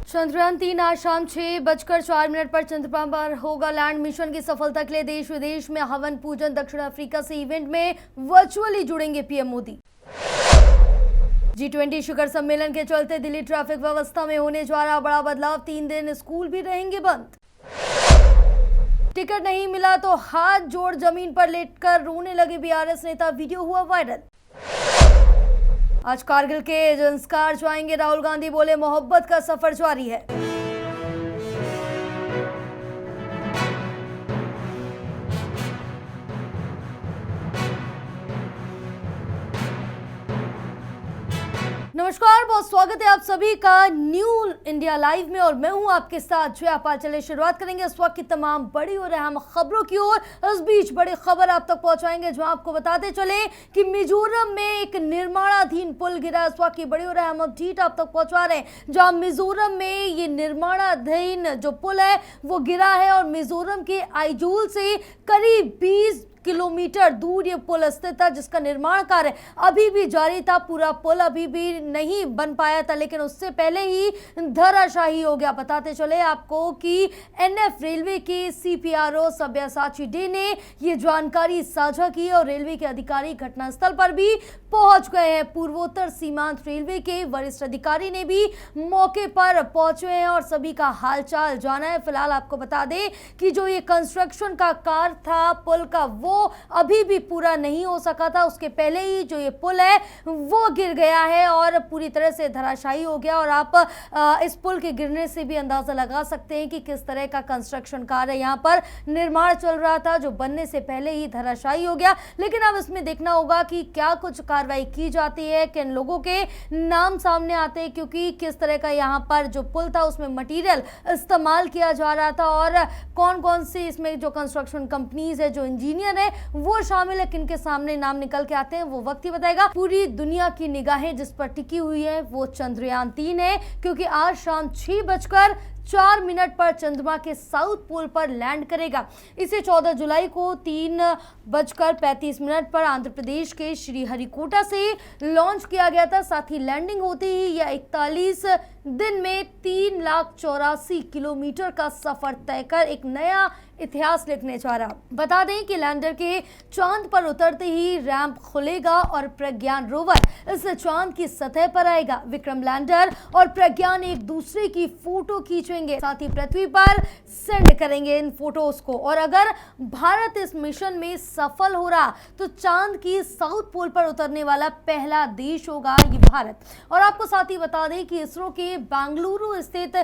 चंद्रयान-3 आज शाम 6:04 पर चंद्रमा पर होगा लैंड। मिशन की सफलता के लिए देश विदेश में हवन पूजन। दक्षिण अफ्रीका से इवेंट में वर्चुअली जुड़ेंगे पीएम मोदी। G20 शिखर सम्मेलन के चलते दिल्ली ट्रैफिक व्यवस्था में होने जा रहा बड़ा बदलाव। 3 दिन स्कूल भी रहेंगे बंद। टिकट नहीं मिला तो हाथ जोड़ जमीन पर लेटकर रोने लगे बीआरएस नेता, वीडियो हुआ वायरल। आज कारगिल के संस्कार जाएंगे राहुल गांधी, बोले मोहब्बत का सफर जारी है। नमस्कार, बहुत स्वागत है आप सभी का न्यू इंडिया लाइव में और मैं हूं आपके साथ जया पाल। चले शुरुआत करेंगे इस वक्त की तमाम बड़ी और अहम खबरों की ओर। इस बीच बड़ी खबर आप तक पहुंचाएंगे जहां आपको बताते चले कि मिजोरम में एक निर्माणाधीन पुल गिरा। इस वक्त की बड़ी और अहम अपडेट आप तक पहुंचा रहे हैं जहां मिजोरम में ये निर्माणाधीन जो पुल है वो गिरा है और मिजोरम के आइजोल से करीब 20 किलोमीटर दूर ये पुल स्थित था जिसका निर्माण कार्य अभी भी जारी था। पूरा पुल अभी भी नहीं बन पाया था लेकिन उससे पहले ही धराशायी हो गया। बताते चले आपको कि एनएफ रेलवे के सीपीआरओ सब्यासाची डे ने ये जानकारी साझा की और रेलवे के अधिकारी घटनास्थल पर भी पहुंच गए हैं। पूर्वोत्तर सीमांत रेलवे के वरिष्ठ अधिकारी ने भी मौके पर पहुंचे हैं और सभी का हालचाल जाना है। फिलहाल आपको बता दें कि जो ये कंस्ट्रक्शन का कार्य था पुल का वो अभी भी पूरा नहीं हो सका था। उसके पहले ही जो ये पुल है वो गिर गया है और पूरी तरह से धराशायी हो गया। और आप इस पुल के गिरने से भी अंदाजा लगा सकते हैं कि किस तरह का कंस्ट्रक्शन कार्य यहाँ पर निर्माण चल रहा था जो बनने से पहले ही धराशायी हो गया। लेकिन अब इसमें देखना होगा कि क्या कुछ कार्रवाई की जाती है, किन लोगों के नाम सामने आते हैं, क्योंकि किस तरह का यहाँ पर जो पुल था उसमें मटीरियल इस्तेमाल किया जा रहा था और कौन कौन से इसमें जो कंस्ट्रक्शन कंपनीज है, जो इंजीनियर है वो शामिल है, किनके सामने नाम निकल के आते हैं वो वक्त ही बताएगा। पूरी दुनिया की निगाहें जिस पर टिकी हुई है वो चंद्रयान-3 है, क्योंकि आज शाम 6:04 पर चंद्रमा के साउथ पोल पर लैंड करेगा। इसे 14 जुलाई को 3:35 पर आंध्र प्रदेश के श्रीहरिकोटा से लॉन्च किया गया था। साथ ही लैंडिंग होते ही यह 41 दिन में 3,84,000 किलोमीटर का सफर तय कर एक नया इतिहास लिखने जा रहा। बता दें कि लैंडर के चांद पर उतरते ही रैंप खुलेगा और प्रज्ञान रोवर इस चांद की सतह पर आएगा। विक्रम लैंडर और प्रज्ञान एक दूसरे की फोटो खींचेंगे, साथ ही पृथ्वी पर सेंड करेंगे इन फोटोज को। और अगर भारत इस मिशन में सफल हो रहा तो चांद की साउथ पोल पर उतरने वाला पहला देश होगा ये भारत। और आपको साथ ही बता दें कि इसरो के बेंगलुरु स्थित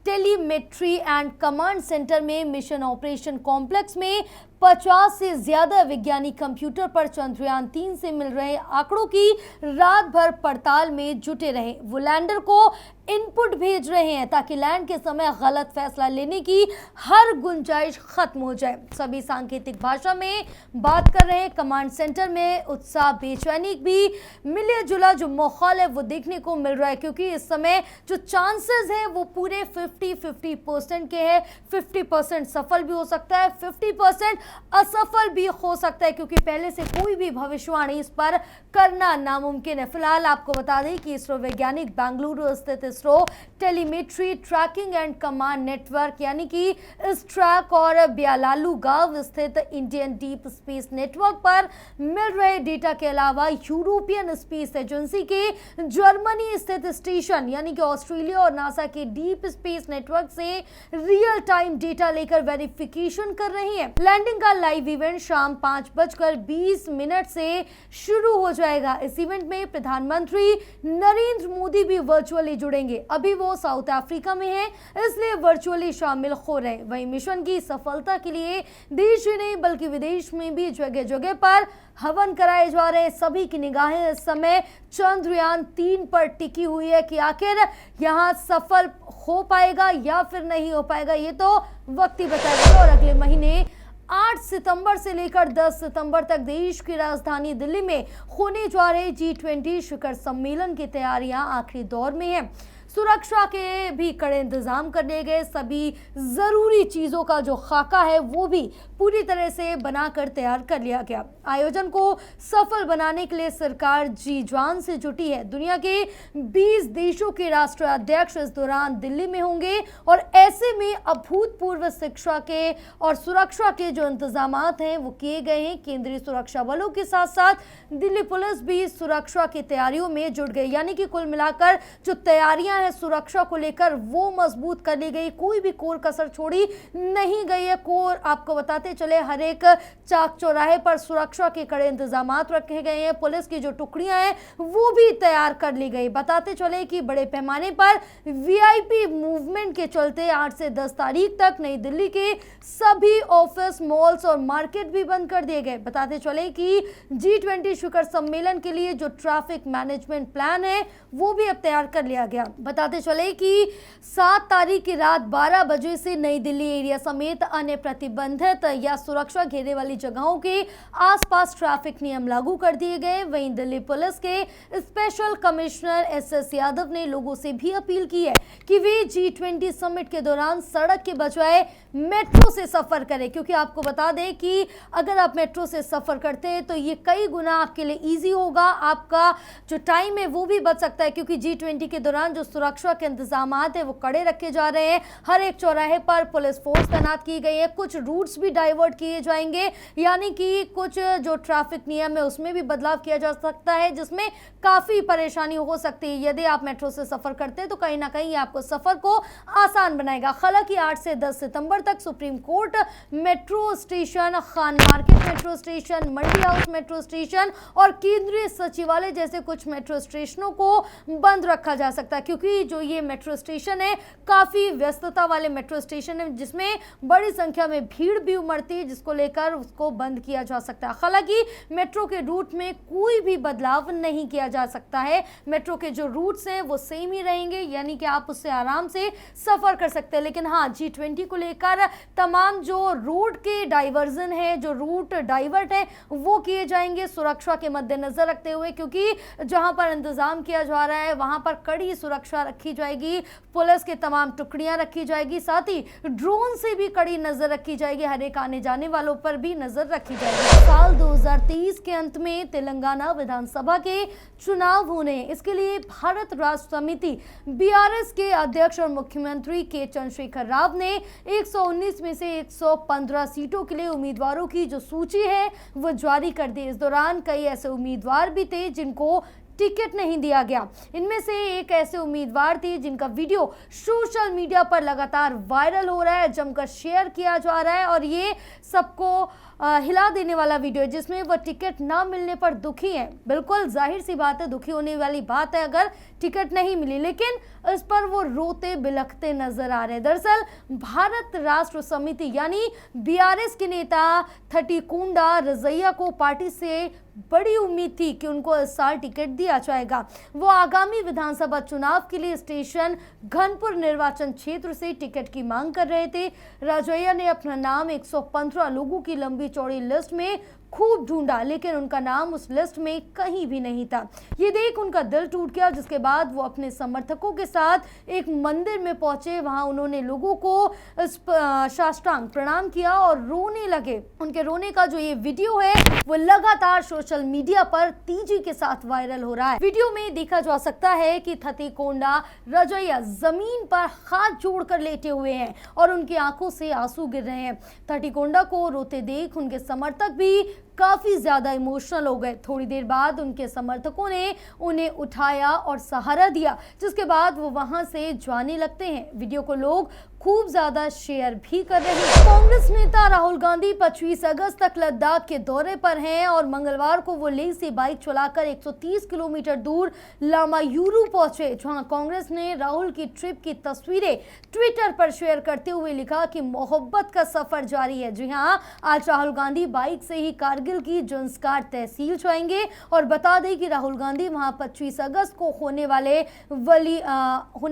टेलीमेट्री एंड कमांड सेंटर में मिशन ऑपरेशन कॉम्प्लेक्स में 50 से ज्यादा वैज्ञानिक कंप्यूटर पर चंद्रयान-3 से मिल रहे आंकड़ों की रात भर पड़ताल में जुटे रहे। वो लैंडर को इनपुट भेज रहे हैं ताकि लैंड के समय गलत फैसला लेने की हर गुंजाइश खत्म हो जाए। सभी सांकेतिक भाषा में बात कर रहे हैं। कमांड सेंटर में उत्साह, बेचैनी भी मिले जुला जो माहौल है वो देखने को मिल रहा है, क्योंकि इस समय जो चांसेस हैं वो पूरे 50-50% के हैं। 50% सफल भी हो सकता है, 50% असफल भी हो सकता है, क्योंकि पहले से कोई भी भविष्यवाणी इस पर करना नामुमकिन है। फिलहाल आपको बता दें कि इसरो वैज्ञानिक बेंगलुरु स्थित ISRO telemetry tracking and command network यानी कि इस ट्रैक और ब्यालालू गांव स्थित इंडियन डीप स्पेस नेटवर्क पर मिल रहे डेटा के अलावा यूरोपियन स्पेस एजेंसी के जर्मनी स्थित स्टेशन यानी कि ऑस्ट्रेलिया और नासा के डीप स्पेस नेटवर्क से रियल टाइम डेटा लेकर वेरिफिकेशन कर रही है। लैंडिंग का लाइव इवेंट शाम 5:20 से शुरू हो जाएगा। इस इवेंट में प्रधानमंत्री नरेंद्र मोदी भी वर्चुअली जुड़ेंगे। अभी वो साउथ अफ्रीका में हैं, इसलिए वर्चुअली शामिल हो रहे हैं। वहीं मिशन की सफलता के लिए देश ही नहीं बल्कि विदेश में भी जगह जगह पर हवन कराए जा रहे हैं। सभी की निगाहें इस समय चंद्रयान-3 पर टिकी हुई है कि आखिर यहाँ सफल हो पाएगा या फिर नहीं हो पाएगा, ये तो वक्त ही बताएगा। और अगले महीने 8 सितंबर से लेकर 10 सितंबर तक देश की राजधानी दिल्ली में होने जा रहे G20 शिखर सम्मेलन की तैयारियां आखिरी दौर में हैं। सुरक्षा के भी कड़े इंतजाम कर लिए गए। सभी जरूरी चीजों का जो खाका है वो भी पूरी तरह से बनाकर तैयार कर लिया गया। आयोजन को सफल बनाने के लिए सरकार जी जान से जुटी है। दुनिया के 20 देशों के राष्ट्राध्यक्ष इस दौरान दिल्ली में होंगे और ऐसे में अभूतपूर्व शिक्षा के और सुरक्षा के जो इंतजामात हैं वो किए गए हैं। केंद्रीय सुरक्षा बलों के साथ साथ दिल्ली पुलिस भी सुरक्षा की तैयारियों में जुट गई, यानी कि कुल मिलाकर जो तैयारियां हैं सुरक्षा को लेकर वो मजबूत कर ली गई। कोई भी कोर कसर छोड़ी नहीं गई है। कोर आपको बताते चले हर एक चाक चौराहे पर सुरक्षा के कड़े इंतजामात रखे गए हैं। पुलिस की जो टुकड़ियां हैं वो भी तैयार कर ली गई। बताते चले कि बड़े पैमाने पर वीआईपी मूवमेंट के चलते 8 से 10 तारीख तक नई दिल्ली के सभी ऑफिस, मॉल्स और मार्केट भी बंद कर दिए गए। बताते चले कि G20 शिखर सम्मेलन के लिए जो ट्रैफिक मैनेजमेंट प्लान है वो भी अब तैयार कर लिया गया। बताते चले कि 7 तारीख की रात 12 बजे से नई दिल्ली एरिया समेत अन्य प्रतिबंधित या सुरक्षा घेरे वाली जगहों के आसपास ट्रैफिक नियम लागू कर दिए गए। वहीं दिल्ली पुलिस के स्पेशल कमिश्नर SS यादव ने लोगों से भी अपील की है कि वे G20 समिट के दौरान सड़क के बजाय मेट्रो से सफर करें, क्योंकि आपको बता दें कि अगर आप मेट्रो से सफर करते हैं तो ये कई गुना आपके लिए इजी होगा। आपका जो टाइम है वो भी बच सकता है, क्योंकि G20 के दौरान जो सुरक्षा के इंतजामात है वो कड़े रखे जा रहे हैं। हर एक चौराहे पर पुलिस फोर्स तैनात की गई है। कुछ रूट्स भी डाइवर्ट किए जाएंगे, यानी कि कुछ जो ट्रैफिक नियम है उसमें भी बदलाव किया जा सकता है, जिसमें काफी परेशानी हो सकती है। यदि आप मेट्रो से सफर करते हैं तो कहीं ना कहीं आपको सफर को आसान बनाएगा। हालांकि 8 से 10 सितंबर तक Supreme Court metro station, Khan market metro station, Mandi house metro station और केंद्रीय सचिवालय जैसे कुछ मेट्रो स्टेशनों को बंद रखा जा सकता है, क्योंकि जो ये मेट्रो स्टेशन है काफी व्यस्तता वाले मेट्रो स्टेशन है जिसमें बड़ी संख्या में भीड़ भी उमड़ती है, जिसको लेकर उसको बंद किया जा सकता है। हालांकि मेट्रो के रूट में कोई भी बदलाव नहीं किया जा सकता है। मेट्रो के जो रूट्स हैं वो सेम ही रहेंगे, यानी कि आप उससे आराम से सफर कर सकते हैं। लेकिन हाँ, G20 को लेकर तमाम जो रूट के डाइवर्जन है, जो रूट डाइवर्ट है वो किए जाएंगे सुरक्षा के मद्देनजर रखते हुए, क्योंकि जहां पर इंतजाम किया जा रहा है वहां पर कड़ी सुरक्षा रखी जाएगी। पुलिस के तमाम टुकड़ियां रखी जाएगी, साथ ही ड्रोन से भी कड़ी नजर रखी जाएगी। हर एक आने जाने वालों पर भी नजर रखी जाएगी। साल 2023 के अंत में तेलंगाना विधानसभा के चुनाव होने हैं। इसके लिए भारत राष्ट्र समिति BRS के अध्यक्ष और मुख्यमंत्री के चंद्रशेखर राव ने 119 में से 115 सीटों के लिए उम्मीदवारों की जो सूची है वो जारी कर दी। इस दौरान कई ऐसे उम्मीदवार भी थे जिनको टिकट नहीं दिया गया। इनमें से एक ऐसे उम्मीदवार थे जिनका वीडियो सोशल मीडिया पर लगातार वायरल हो रहा है, जमकर शेयर किया जा रहा है और ये सबको हिला देने वाला वीडियो है, जिसमें वह टिकट ना मिलने पर दुखी है। बिल्कुल जाहिर सी बात है, दुखी होने वाली बात है अगर टिकट नहीं मिली, लेकिन इस पर वो रोते बिलखते नजर आ रहे हैं। दरअसल भारत राष्ट्र समिति यानी BRS के नेता थटीकोंडा रजैया को पार्टी से बड़ी उम्मीद थी कि उनको इस साल टिकट दिया जाएगा। वो आगामी विधानसभा चुनाव के लिए स्टेशन घनपुर निर्वाचन क्षेत्र से टिकट की मांग कर रहे थे। रजैया ने अपना नाम 115 लोगों की लंबी चौड़ी लिस्ट में खूब ढूंढा, लेकिन उनका नाम उस लिस्ट में कहीं भी नहीं था। ये देख उनका दिल टूट गया, जिसके बाद वो अपने समर्थकों के साथ एक मंदिर में पहुंचे। वहां उन्होंने लोगों को साष्टांग प्रणाम किया और रोने लगे। उनके रोने का जो ये वीडियो है वो लगातार सोशल मीडिया पर तेजी के साथ वायरल हो रहा है। वीडियो में देखा जा सकता है कि थटीकोंडा रजैया जमीन पर हाथ जोड़कर लेटे हुए हैं और उनकी आंखों से आंसू गिर रहे हैं। थटीकोंडा को रोते देख उनके समर्थक भी काफी ज्यादा इमोशनल हो गए। थोड़ी देर बाद उनके समर्थकों ने उन्हें उठाया और सहारा दिया, जिसके बाद वो वहां से जाने लगते हैं। वीडियो को लोग खूब ज्यादा शेयर भी कर रहे हैं। कांग्रेस नेता राहुल गांधी 25 अगस्त तक लद्दाख के दौरे पर हैं और मंगलवार को वो लेह से बाइक चलाकर 130 किलोमीटर दूर लामायूरू पहुंचे, जहां कांग्रेस ने राहुल की ट्रिप की तस्वीरें ट्विटर पर शेयर करते हुए लिखा कि मोहब्बत का सफर जारी है। जी हाँ, आज राहुल गांधी बाइक से ही कारगिल की जुंस्कार तहसील जाएंगे और बता दें कि राहुल गांधी वहां 25 अगस्त को होने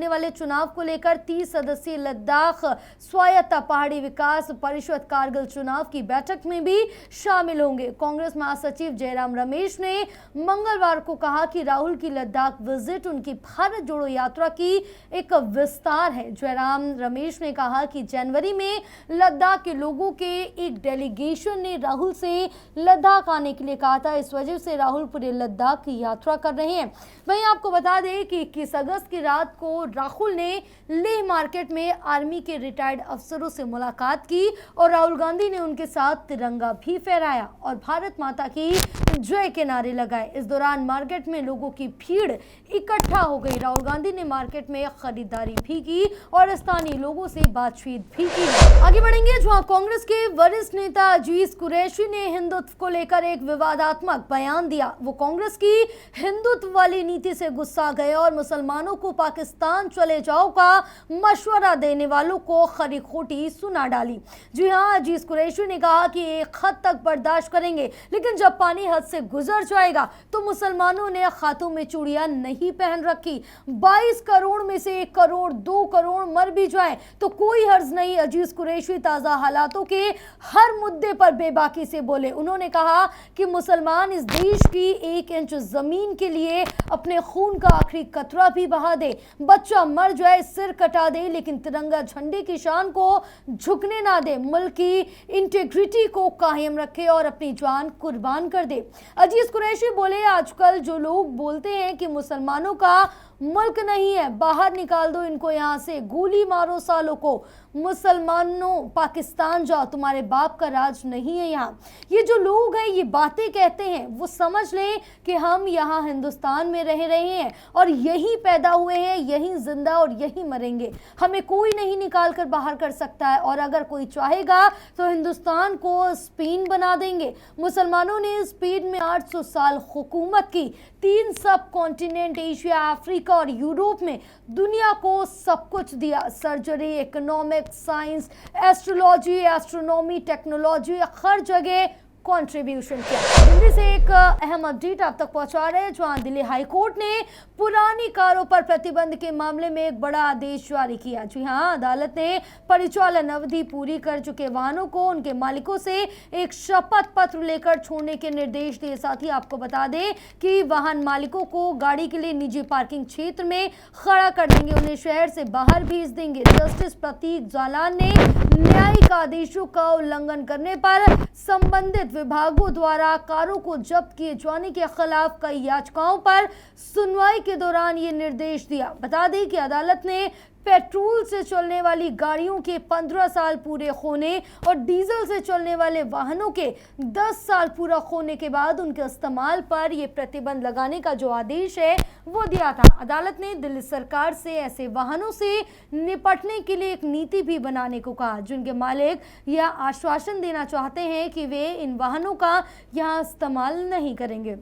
वाले चुनाव को लेकर 30 सदस्यीय लद्दाख लद्दाख स्वायत्त पहाड़ी विकास परिषद कारगिल चुनाव की बैठक में भी शामिल होंगे। कांग्रेस महासचिव जयराम रमेश ने मंगलवार को कहा कि राहुल की लद्दाख विजिट उनकी भारत जोड़ो यात्रा की एक विस्तार है। जयराम रमेश ने कहा कि जनवरी में लद्दाख के लोगों के एक डेलीगेशन ने राहुल से लद्दाख आने के लिए कहा था। इस वजह से राहुल पूरे लद्दाख की यात्रा कर रहे हैं। वहीं आपको बता दें कि 21 अगस्त की रात को राहुल ने लेह मार्केट में आर्मी के रिटायर्ड अफसरों से मुलाकात की और राहुल गांधी ने उनके साथ तिरंगा भी फहराया और भारत माता की जय के नारे लगाए। इस दौरान मार्केट में लोगों की भीड़ इकट्ठा हो गई। राहुल गांधी ने मार्केट में खरीदारी भी की और स्थानीय लोगों से बातचीत भी की। आगे बढ़ेंगे जहां कांग्रेस के वरिष्ठ नेता अजीज कुरैशी ने हिंदुत्व को लेकर एक विवादात्मक बयान दिया। वो कांग्रेस की हिंदुत्व वाली नीति से गुस्सा गए और मुसलमानों को पाकिस्तान चले जाओ का मशवरा देने वालों को खरी खोटी सुना डाली। जी हां, अजीज कुरैशी ने कहा कि एक हद तक बर्दाश्त करेंगे, लेकिन जब पानी हद से गुजर जाएगा तो मुसलमानों ने हाथों में चूड़ियां नहीं पहन रखी। 22 करोड़ में से 1 करोड़ 2 करोड़ मर भी जाए तो कोई हर्ज नहीं। अजीज कुरैशी ताजा हालातों के हर मुद्दे पर बेबाकी से बोले। उन्होंने कहा कि मुसलमान इस देश की 1 इंच जमीन के लिए अपने खून का आखिरी कतरा भी बहा दे, बच्चा मर जाए सिर कटा दे, लेकिन तिरंगा झंडे की शान को झुकने ना दे, मुल्क की इंटीग्रिटी को कायम रखे और अपनी जान कुर्बान कर दे। अजीज कुरैशी बोले, आजकल जो लोग बोलते हैं कि मुसलमानों का मुल्क नहीं है, बाहर निकाल दो इनको यहां से, गोली मारो सालों को, मुसलमानों पाकिस्तान जाओ, तुम्हारे बाप का राज नहीं है यहाँ। ये जो लोग हैं ये बातें कहते हैं, वो समझ लें कि हम यहाँ हिंदुस्तान में रह रहे हैं और यहीं पैदा हुए हैं, यहीं जिंदा और यहीं मरेंगे। हमें कोई नहीं निकाल कर बाहर कर सकता है और अगर कोई चाहेगा तो हिंदुस्तान को स्पेन बना देंगे। मुसलमानों ने स्पेन में 800 साल हुकूमत की, 3 सब कॉन्टिनेंट एशिया, अफ्रीका और यूरोप में दुनिया को सब कुछ दिया। Surgery, economics, science, astrology, astronomy, technology, हर जगह कंट्रीब्यूशन किया। दिल्ली से एक अहम अपडेट आप तक पहुंचा रहे हैं जहां दिल्ली हाईकोर्ट ने पुरानी कारों पर प्रतिबंध के मामले में एक बड़ा आदेश जारी किया। जी हां, अदालत ने परिचालन अवधि पूरी कर चुके वाहनों को उनके मालिकों से एक शपथ पत्र लेकर छोड़ने के निर्देश दिए। साथ ही आपको बता दें कि वाहन मालिकों को गाड़ी के लिए निजी पार्किंग क्षेत्र में खड़ा कर देंगे, उन्हें शहर से बाहर भेज देंगे। जस्टिस प्रतीक जालान ने न्यायिक आदेशों का उल्लंघन करने पर संबंधित विभागों द्वारा कारों को जब्त किए जाने के खिलाफ कई याचिकाओं पर सुनवाई के दौरान ये निर्देश दिया। बता दें कि अदालत ने पेट्रोल से चलने वाली गाड़ियों के 15 साल पूरे होने और डीजल से चलने वाले वाहनों के 10 साल पूरा होने के बाद उनके इस्तेमाल पर यह प्रतिबंध लगाने का जो आदेश है वो दिया था। अदालत ने दिल्ली सरकार से ऐसे वाहनों से निपटने के लिए एक नीति भी बनाने को कहा, जिनके मालिक यह आश्वासन देना चाहते हैं कि वे इन वाहनों का यहां इस्तेमाल नहीं करेंगे।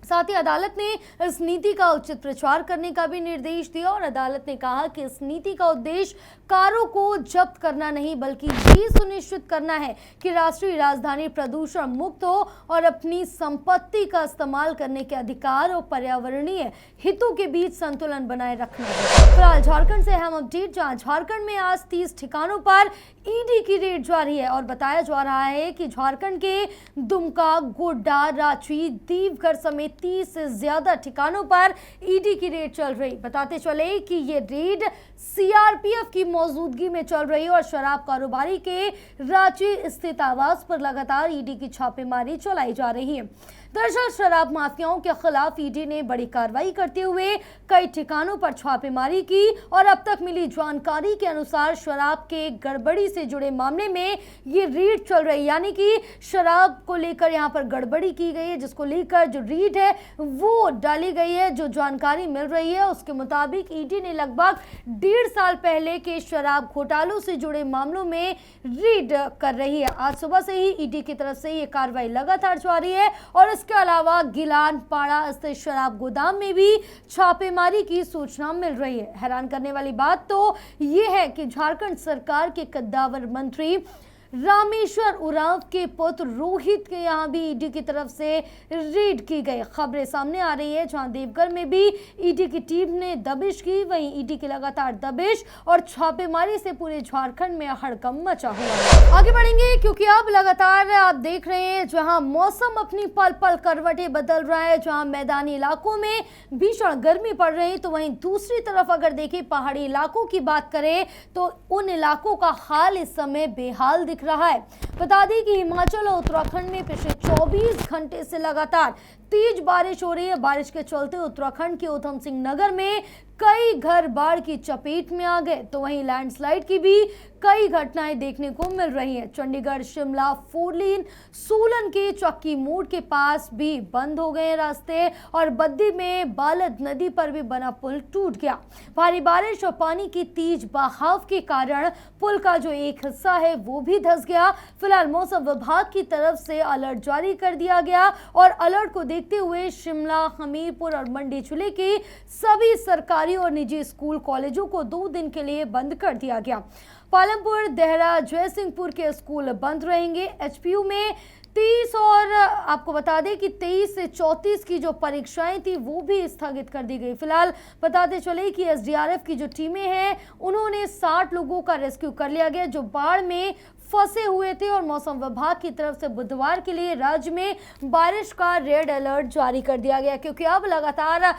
साथ ही अदालत ने इस नीति का उचित प्रचार करने का भी निर्देश दिया और अदालत ने कहा कि इस नीति का उद्देश्य कारों को जब्त करना नहीं बल्कि ये सुनिश्चित करना है कि राष्ट्रीय राजधानी प्रदूषण मुक्त हो और अपनी संपत्ति का इस्तेमाल करने के अधिकार और पर्यावरणीय हितों के बीच संतुलन बनाए रखना है। फिलहाल झारखंड से अहम अपडेट, जहां झारखंड में आज 30 ठिकानों पर ईडी की रेड जारी है और बताया जा रहा है कि झारखंड के दुमका, गोड्डा, रांची, देवघर समेत 30 से ज्यादा ठिकानों पर ईडी की रेड चल रही। बताते चले कि ये रेड सीआरपीएफ की मौजूदगी में चल रही है और शराब कारोबारी के रांची स्थित आवास पर लगातार ईडी की छापेमारी चलाई जा रही है। दरअसल शराब माफियाओं के खिलाफ ईडी ने बड़ी कार्रवाई करते हुए कई ठिकानों पर छापेमारी की और अब तक मिली जानकारी के अनुसार शराब के गड़बड़ी से जुड़े मामले में ये रेड चल रही, यानी कि शराब को लेकर यहाँ पर गड़बड़ी की गई है, जिसको लेकर जो रेड है वो डाली गई है। जो जानकारी मिल रही है उसके मुताबिक ईडी ने लगभग 1.5 साल पहले के शराब घोटालों से जुड़े मामलों में रेड कर रही है। आज सुबह से ही ईडी की तरफ से ये कार्रवाई लगातार जारी है और इसके अलावा गिलान पाड़ा स्थित शराब गोदाम में भी छापेमारी की सूचना मिल रही है। हैरान करने वाली बात तो ये है कि झारखंड सरकार के कद्दावर मंत्री रामेश्वर उरांव के पुत्र रोहित के यहाँ भी ईडी की तरफ से रेड की गई। खबरें सामने आ रही है जहां देवघर में भी ईडी की टीम ने दबिश की, वहीं ईडी की लगातार दबिश और छापेमारी से पूरे झारखंड में हड़कंप मचा हुआ है। आगे बढ़ेंगे क्योंकि अब लगातार आप देख रहे हैं जहां मौसम अपनी पल पल करवटें बदल रहा है, जहां मैदानी इलाकों में भीषण गर्मी पड़ रही है, तो वहीं दूसरी तरफ अगर देखें पहाड़ी इलाकों की बात करें तो उन इलाकों का हाल इस समय बेहाल दिख रहा है। बता दें कि हिमाचल और उत्तराखंड में पिछले 24 घंटे से लगातार तेज बारिश हो रही है। बारिश के चलते उत्तराखंड के ऊधम सिंह नगर में कई घर बाढ़ की चपेट में आ गए, तो वहीं लैंडस्लाइड की भी कई घटनाएं देखने को मिल रही हैं। चंडीगढ़ शिमला 4 लेन सोलन के चक्की मोड़ के पास भी बंद हो गए रास्ते और बद्दी में बालद नदी पर भी बना पुल टूट गया। भारी बारिश और पानी की तेज बहाव के कारण पुल का जो एक हिस्सा है वो भी धंस गया। फिलहाल मौसम विभाग की तरफ से अलर्ट जारी कर दिया गया और अलर्ट को देखते हुए शिमला, हमीरपुर और मंडी जिले के सभी सरकारी और निजी स्कूल कॉलेजों को 2 दिन के लिए बंद कर दिया गया। पालमपुर, देहरा, जयसिंहपुर के स्कूल बंद रहेंगे। एचपीयू में 30 और आपको बता दें कि 23 से 34 की जो परीक्षाएं थी वो भी स्थगित कर दी गई। फिलहाल बताते चले कि एसडीआरएफ की जो टीमें हैं उन्होंने 60 लोगों का रेस्क्यू कर लिया गया जो बाढ़ में फंसे हुए थे और मौसम विभाग की तरफ से बुधवार के लिए राज्य में बारिश का रेड अलर्ट जारी कर दिया गया, क्योंकि अब लगातार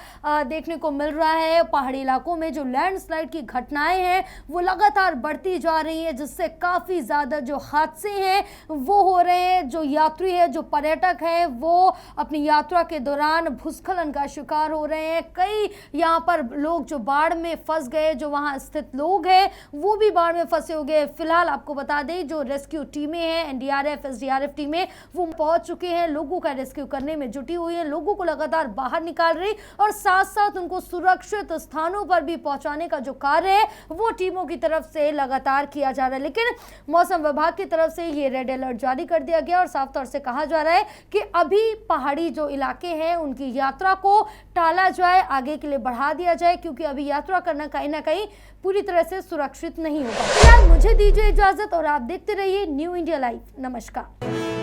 देखने को मिल रहा है पहाड़ी इलाकों में जो लैंडस्लाइड की घटनाएं हैं वो लगातार बढ़ती जा रही है, जिससे काफ़ी ज़्यादा जो हादसे हैं वो हो रहे हैं। जो यात्री है, जो पर्यटक हैं, वो अपनी यात्रा के दौरान भूस्खलन का शिकार हो रहे हैं। कई यहाँ पर लोग जो बाढ़ में फंस गए, जो वहाँ स्थित लोग हैं वो भी बाढ़ में फंसे हो गए। फिलहाल आपको बता दें जो रेस्क्यू टीमें हैं, एनडीआरएफ, एसडीआरएफ टीमें वो पहुंच चुके हैं, लोगों का रेस्क्यू करने में जुटी हुई है, लोगों को लगातार बाहर निकाल रही और साथ साथ उनको सुरक्षित स्थानों पर भी पहुंचाने का जो कार्य है वो टीमों की तरफ से लगातार किया जा रहा है। लेकिन मौसम विभाग की तरफ से ये रेड अलर्ट जारी कर दिया गया और साफ तौर से कहा जा रहा है कि अभी पहाड़ी जो इलाके हैं उनकी यात्रा को टाला जाए, आगे के लिए बढ़ा दिया जाए, क्योंकि अभी यात्रा करना कहीं ना कहीं पूरी तरह से सुरक्षित नहीं होगा। फिलहाल मुझे दीजिए इजाजत और आप देखते रहिए न्यू इंडिया लाइव। नमस्कार।